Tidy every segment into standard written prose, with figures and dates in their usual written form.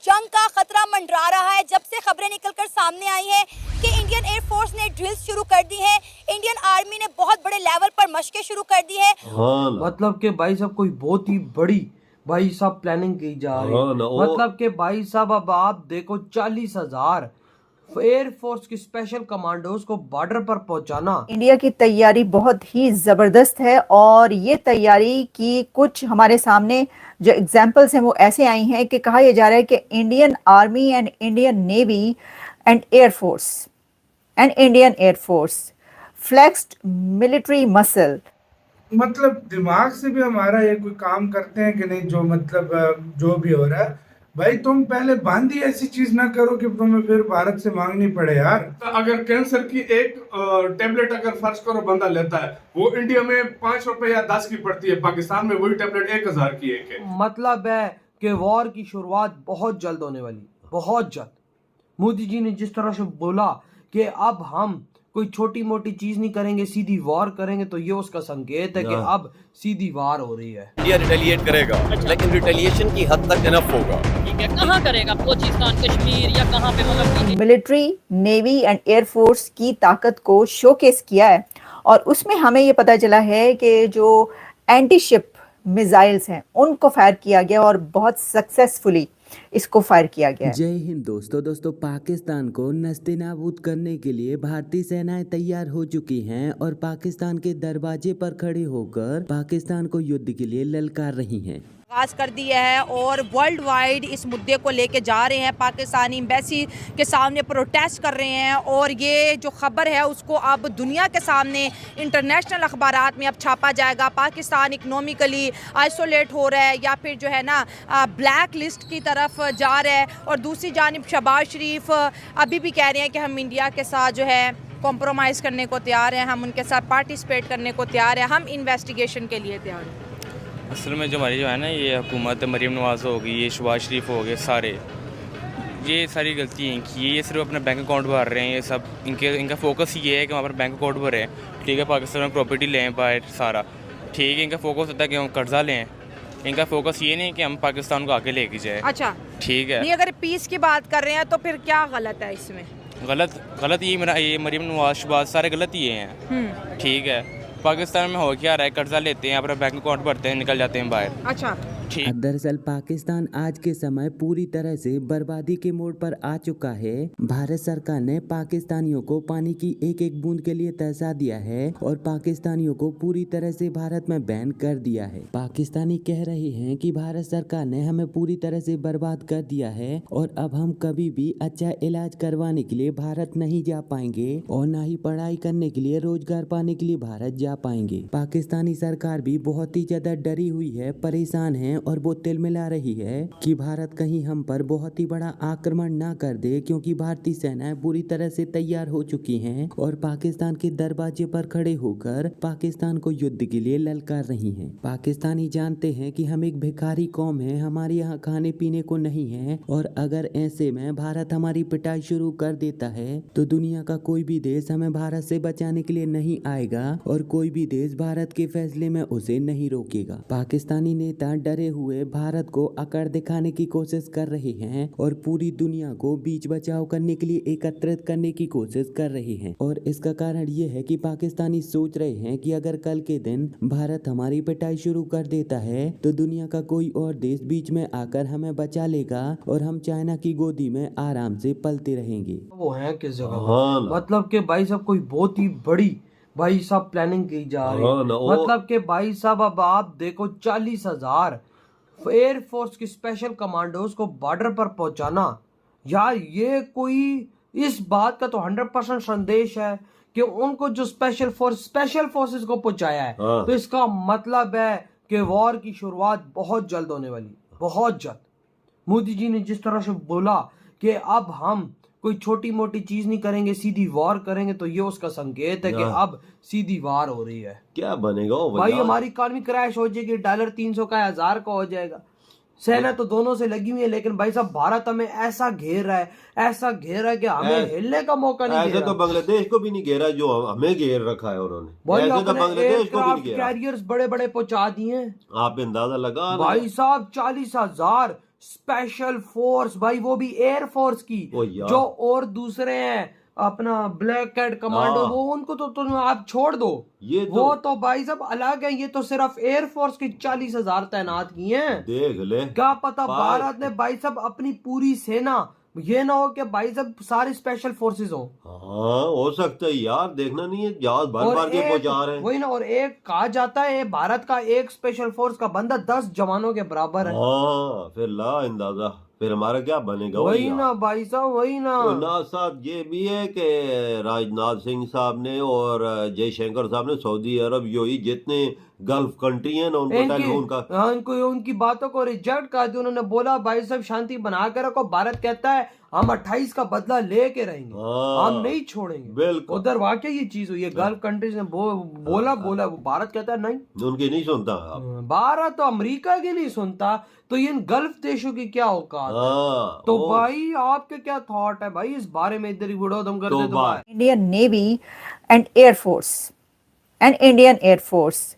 जंग का खतरा मंडरा रहा है। जब से खबरें निकलकर सामने आई हैं कि इंडियन एयरफोर्स ने ड्रिल्स शुरू कर दी हैं, इंडियन आर्मी ने बहुत बड़े लेवल पर मशकें शुरू कर दी है। मतलब कि भाई साहब कोई बहुत ही बड़ी भाई साहब प्लानिंग की जा रही है। मतलब कि भाई साहब अब आप देखो 40,000 एयरफोर्स की स्पेशल कमांडोज को बॉर्डर पर पहुंचाना। इंडिया की तैयारी बहुत ही ज़बरदस्त है और ये तैयारी की कुछ हमारे सामने जो एग्जाम्पल्स हैं वो ऐसे आई हैं कि कहा यह जा रहा है कि Indian army and Indian navy and Indian air force flexed military muscle. मतलब दिमाग से भी हमारा ये कोई काम करते हैं कि नहीं, जो मतलब जो भी हो रहा है भाई, तुम पहले बांधी ऐसी चीज ना करो कि तुम्हें फिर भारत से मांगनी पड़े यार। अगर कैंसर की एक टेबलेट अगर फर्ज करो बंदा लेता है, वो इंडिया में 5 रुपए या 10 की पड़ती है, पाकिस्तान में वही टेबलेट 1000 की है। मतलब है कि वॉर की शुरुआत बहुत जल्द होने वाली, बहुत जल्द। मोदी जी ने जिस तरह से बोला कि अब हम कोई छोटी मोटी चीज नहीं करेंगे, सीधी वॉर करेंगे, तो ये उसका संकेत है कि अब सीधी वार हो रही है। इंडिया रिटेलिएट करेगा, लेकिन रिटेलिएशन की हद तक इनफ होगा। ठीक है, कहाँ करेगा? बलूचिस्तान, कश्मीर या कहाँ पे? मतलब मिलिट्री, नेवी एंड एयरफोर्स की ताकत को शोकेस किया है और उसमें हमें ये पता चला है कि जो एंटी शिप मिसाइल्स हैं उनको फायर किया गया और बहुत सक्सेसफुली इसको फायर किया गया है। जय हिंद दोस्तों पाकिस्तान को नस्ते नाबूद करने के लिए भारतीय सेनाएं तैयार हो चुकी हैं और पाकिस्तान के दरवाजे पर खड़े होकर पाकिस्तान को युद्ध के लिए ललकार रही हैं। आगाज कर दिया है और वर्ल्ड वाइड इस मुद्दे को लेके जा रहे हैं, पाकिस्तानी एम्बेसी के सामने प्रोटेस्ट कर रहे हैं और ये जो खबर है उसको अब दुनिया के सामने इंटरनेशनल अखबारात में अब छापा जाएगा। पाकिस्तान इकोनॉमिकली आइसोलेट हो रहा है या फिर जो है ना ब्लैक लिस्ट की तरफ जा रहा है, और दूसरी जानिब शहबाज शरीफ अभी भी कह रहे हैं कि हम इंडिया के साथ जो है कॉम्प्रोमाइज़ करने को तैयार हैं, हम उनके साथ पार्टिसिपेट करने को तैयार हैं, हम इन्वेस्टिगेशन के लिए तैयार हैं। असल में जो हमारी जो है ना ये हुकूमत, मरीम नवाज़ हो गई, ये शहबाज शरीफ हो गए, सारे ये सारी गलती हैं कि ये सिर्फ अपना बैंक अकाउंट भर रहे हैं। ये सब इनका फोकस ये है कि वहाँ पर बैंक अकाउंट भरें, ठीक है, पाकिस्तान में प्रॉपर्टी लें बाहर सारा, ठीक है। इनका फोकस होता है कि हम कर्जा लें, इनका फोकस ये नहीं कि हम पाकिस्तान को आगे लेके जाए। अच्छा, ठीक है। नहीं, अगर पीस की बात कर रहे हैं तो फिर क्या गलत है इसमें? गलत ये मरीम नवाज शहबाज सारे गलत ये हैं, ठीक है। पाकिस्तान में हो क्या रहा है, कर्जा लेते हैं, अपना बैंक अकाउंट भरते हैं, निकल जाते हैं बाहर। अच्छा, दरअसल पाकिस्तान आज के समय पूरी तरह से बर्बादी के मोड़ पर आ चुका है। भारत सरकार ने पाकिस्तानियों को पानी की एक एक बूंद के लिए तरसा दिया है और पाकिस्तानियों को पूरी तरह से भारत में बैन कर दिया है। पाकिस्तानी कह रहे हैं कि भारत सरकार ने हमें पूरी तरह से बर्बाद कर दिया है और अब हम कभी भी अच्छा इलाज करवाने के लिए भारत नहीं जा पाएंगे और न ही पढ़ाई करने के लिए, रोजगार पाने के लिए भारत जा पाएंगे। पाकिस्तानी सरकार भी बहुत ही ज्यादा डरी हुई है, परेशान है और वो तिल मिला रही है कि भारत कहीं हम पर बहुत ही बड़ा आक्रमण ना कर दे, क्योंकि भारतीय सेनाएं पूरी तरह से तैयार हो चुकी हैं और पाकिस्तान के दरवाजे पर खड़े होकर पाकिस्तान को युद्ध के लिए ललकार रही हैं। पाकिस्तानी जानते हैं कि हम एक भिखारी कौम है, हमारे यहाँ खाने पीने को नहीं है और अगर ऐसे में भारत हमारी पिटाई शुरू कर देता है तो दुनिया का कोई भी देश हमें भारत से बचाने के लिए नहीं आएगा और कोई भी देश भारत के फैसले में उसे नहीं रोकेगा। पाकिस्तानी नेता डरे हुए भारत को अकड़ दिखाने की कोशिश कर रहे हैं और पूरी दुनिया को बीच बचाव करने के लिए एकत्रित करने की कोशिश कर रहे हैं और इसका कारण ये है कि पाकिस्तानी सोच रहे हैं कि अगर कल के दिन भारत हमारी पिटाई शुरू कर देता है तो दुनिया का कोई और देश बीच में आकर हमें बचा लेगा और हम चाइना की गोदी में आराम से पलते रहेंगे। वो है किस जगह? मतलब कि भाई साहब कोई बहुत ही बड़ी भाई साहब प्लानिंग की जा रही है। मतलब कि भाई साहब अब आप देखो 40,000 एयरफोर्स की स्पेशल कमांडोज को बॉर्डर पर पहुंचाना, यार ये कोई इस बात का तो 100% संदेश है कि उनको जो स्पेशल फोर्सेस को पहुंचाया है, तो इसका मतलब है कि वॉर की शुरुआत बहुत जल्द होने वाली, बहुत जल्द। मोदी जी ने जिस तरह से बोला कि अब हम कोई छोटी मोटी चीज नहीं करेंगे, सीधी वॉर करेंगे, तो ये उसका संकेत है कि अब सीधी वार हो रही है। क्या बनेगा भाई? हमारी इकॉनमी क्रैश हो जाएगी, डॉलर 300 का 1000 का हो जाएगा। सेना तो दोनों से लगी हुई है, लेकिन भाई साहब भारत हमें ऐसा घेर रहा है कि हमें हिलने का मौका नहीं दे रहा। तो बांग्लादेश को भी नहीं घेरा जो हमें घेर रखा है उन्होंने। भाई ऐसे तो बांग्लादेश को भी नहीं घेरा। कैरियर्स बड़े बड़े पहुंचा दिए हैं। आप अंदाजा लगा भाई साहब 40,000 स्पेशल फोर्स भाई, वो भी एयर फोर्स की, ओ यार। जो और दूसरे हैं अपना ब्लैक कैट कमांडो, हाँ। वो उनको तो तुम आप छोड़ दो, ये वो तो भाई सब अलग है। ये तो सिर्फ एयर फोर्स की 40,000 तैनात की हैं। देख ले, क्या पता भाई। भारत ने भाई सब अपनी पूरी सेना, ये ना हो कि भाई सब सारे स्पेशल फोर्सेस हो। हाँ हो सकता है यार, देखना नहीं है जहाज भर और भर के एक पहुंचा रहे हैं। वही ना, और एक कहा जाता है भारत का एक स्पेशल फोर्स का बंदा 10 जवानों के बराबर है। हाँ फिर ला अंदाजा, फिर हमारा क्या बनेगा वही यार। ना भाई साहब, वही ना। और ना साथ ये भी है कि राजनाथ सिंह साहब ने और जयशंकर साहब ने सऊदी अरब यूएई जितने गल्फ कंट्री हैं ना उनको टेलीफोन का उनकी बातों को रिजेक्ट कर दिया। उन्होंने बोला भाई साहब शांति बना के रखो। भारत कहता है हम 28 का बदला लेके रहेंगे, हाँ, हम नहीं छोड़ेंगे। बिल्कुल। उधर वाकई ये चीज हुई है, गल्फ कंट्रीज ने बोला वो भारत कहता है नहीं, उनकी नहीं सुनता आप। भारत तो अमेरिका की नहीं सुनता, तो इन गल्फ देशों की क्या औकात है? हाँ, तो भाई आपके क्या थॉट है भाई इस बारे में? इधर ही वीडियो तुम कर तो दे तो भाई। Indian Navy and Air Force and Indian Air Force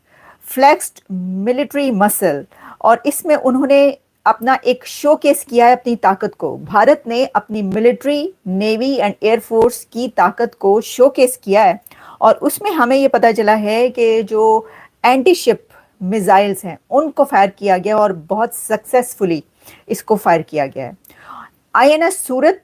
flexed military muscle, और इसमें उन्होंने अपना एक शोकेस किया है अपनी ताकत को। भारत ने अपनी military, navy and air force की ताकत को शोकेस किया है, और उसमें हमें ये पता चला है कि जो एंटी शिप मिसाइल्स हैं उनको फायर किया गया, और बहुत सक्सेसफुली इसको फायर किया गया है। आईएनएस सूरत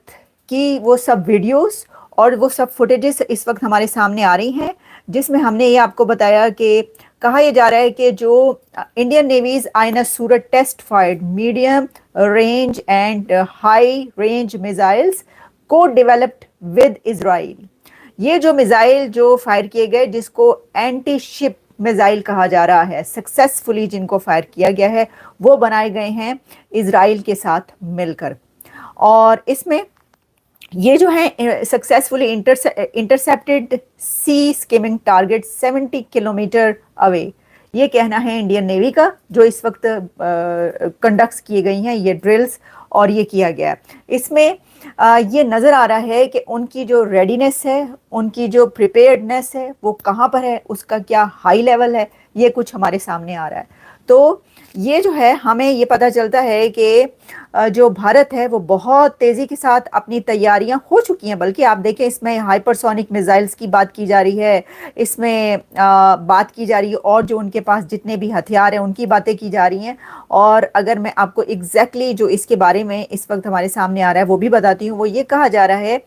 की वो सब वीडियोस और वो सब फुटेजेस इस वक्त हमारे सामने आ रही हैं, जिसमें हमने ये आपको बताया कि कहा यह जा रहा है कि जो Indian navy's INS Surat test fired medium range and high range missiles को डेवलप्ड विद इजराइल। ये जो मिसाइल जो फायर किए गए, जिसको एंटी शिप मिसाइल कहा जा रहा है, सक्सेसफुली जिनको फायर किया गया है, वो बनाए गए हैं इजराइल के साथ मिलकर। और इसमें ये जो है सक्सेसफुली इंटरसेप्टेड सी स्किमिंग टारगेट 70 किलोमीटर अवे, ये कहना है इंडियन नेवी का, जो इस वक्त कंडक्ट किए गई हैं ये ड्रिल्स और ये किया गया। इसमें ये नज़र आ रहा है कि उनकी जो रेडीनेस है, उनकी जो प्रिपेयर्डनेस है, वो कहाँ पर है, उसका क्या हाई लेवल है, ये कुछ हमारे सामने आ रहा है। तो ये जो है हमें ये पता चलता है कि जो भारत है वो बहुत तेज़ी के साथ अपनी तैयारियां हो चुकी हैं। बल्कि आप देखें, इसमें हाइपरसोनिक मिसाइल्स की बात की जा रही है, इसमें बात की जा रही है, और जो उनके पास जितने भी हथियार हैं उनकी बातें की जा रही हैं। और अगर मैं आपको एग्जैक्टली जो इसके बारे में इस वक्त हमारे सामने आ रहा है वो भी बताती हूँ। वो ये कहा जा रहा है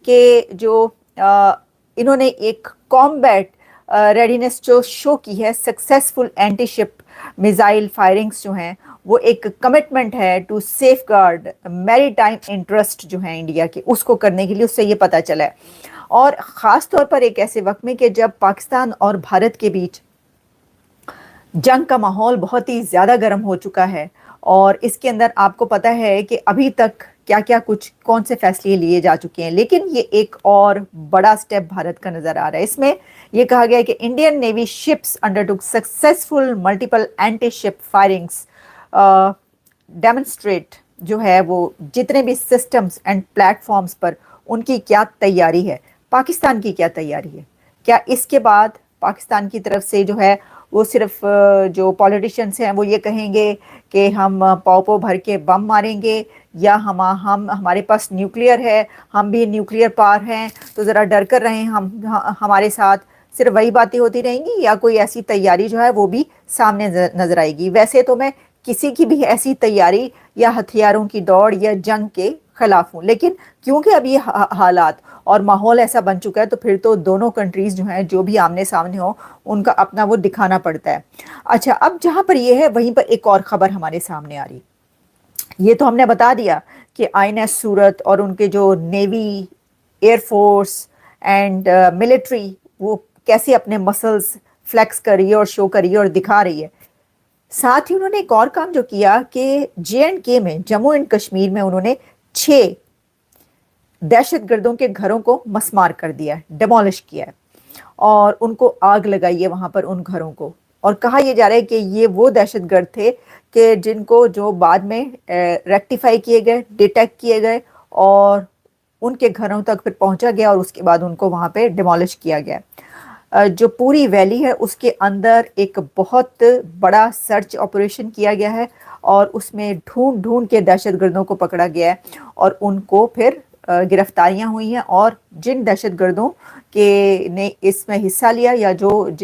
कि जो इन्होंने एक कॉम्बैट रेडीनेस जो शो की है, successful anti ship missile firings जो हैं, वो एक कमिटमेंट है टू सेफगार्ड मैरीटाइम इंटरेस्ट जो है इंडिया के, उसको करने के लिए, उससे ये पता चला है। और ख़ास तौर पर एक ऐसे वक्त में कि जब पाकिस्तान और भारत के बीच जंग का माहौल बहुत ही ज़्यादा गर्म हो चुका है, और इसके अंदर आपको पता है कि अभी तक क्या क्या कौन से फैसले लिए जा चुके हैं, लेकिन ये एक और बड़ा स्टेप भारत का नज़र आ रहा है। इसमें यह कहा गया है कि Indian navy ships undertook successful multiple anti ship firings demonstrate जो है वो जितने भी सिस्टम्स एंड प्लेटफॉर्म्स पर उनकी क्या तैयारी है, पाकिस्तान की क्या तैयारी है। क्या इसके बाद पाकिस्तान की तरफ से जो है वो सिर्फ जो पॉलिटिशियंस हैं वो ये कहेंगे कि हम पौ भर के बम मारेंगे, या हम हमारे पास न्यूक्लियर है, हम भी न्यूक्लियर पावर हैं, तो ज़रा डर कर रहें हमारे साथ, सिर्फ वही बातें होती रहेंगी, या कोई ऐसी तैयारी जो है वो भी सामने नज़र आएगी। वैसे तो मैं किसी की भी ऐसी तैयारी या हथियारों की दौड़ या जंग के खिलाफ हूँ, लेकिन क्योंकि अब ये हालात और माहौल ऐसा बन चुका है, तो फिर तो दोनों कंट्रीज़ जो हैं, जो भी आमने सामने हो, उनका अपना वो दिखाना पड़ता है। अच्छा, अब जहाँ पर ये है वहीं पर एक और ख़बर हमारे सामने आ रही। ये तो हमने बता दिया कि आईएनएस सूरत और उनके जो नेवी, एयरफोर्स एंड मिलिट्री वो कैसे अपने मसल्स फ्लेक्स कर रही है और शो कर रही है और दिखा रही है। साथ ही उन्होंने एक और काम जो किया कि JNK में, जम्मू एंड कश्मीर में, उन्होंने 6 दहशतगर्दों के घरों को मस्मार कर दिया, डिमोलिश किया है, और उनको आग लगाई है वहाँ पर उन घरों को। और कहा यह जा रहा है कि ये वो दहशतगर्द थे कि जिनको जो बाद में रेक्टिफाई किए गए, डिटेक्ट किए गए, और उनके घरों तक फिर पहुंचा गया, और उसके बाद उनको वहाँ पे डिमोलिश किया गया। जो पूरी वैली है उसके अंदर एक बहुत बड़ा सर्च ऑपरेशन किया गया है और उसमें ढूंढ ढूंढ के दहशतगर्दों को पकड़ा गया है और उनको फिर गिरफ्तारियां हुई हैं और जिन दहशतगर्दों के ने इसमें हिस्सा लिया या जो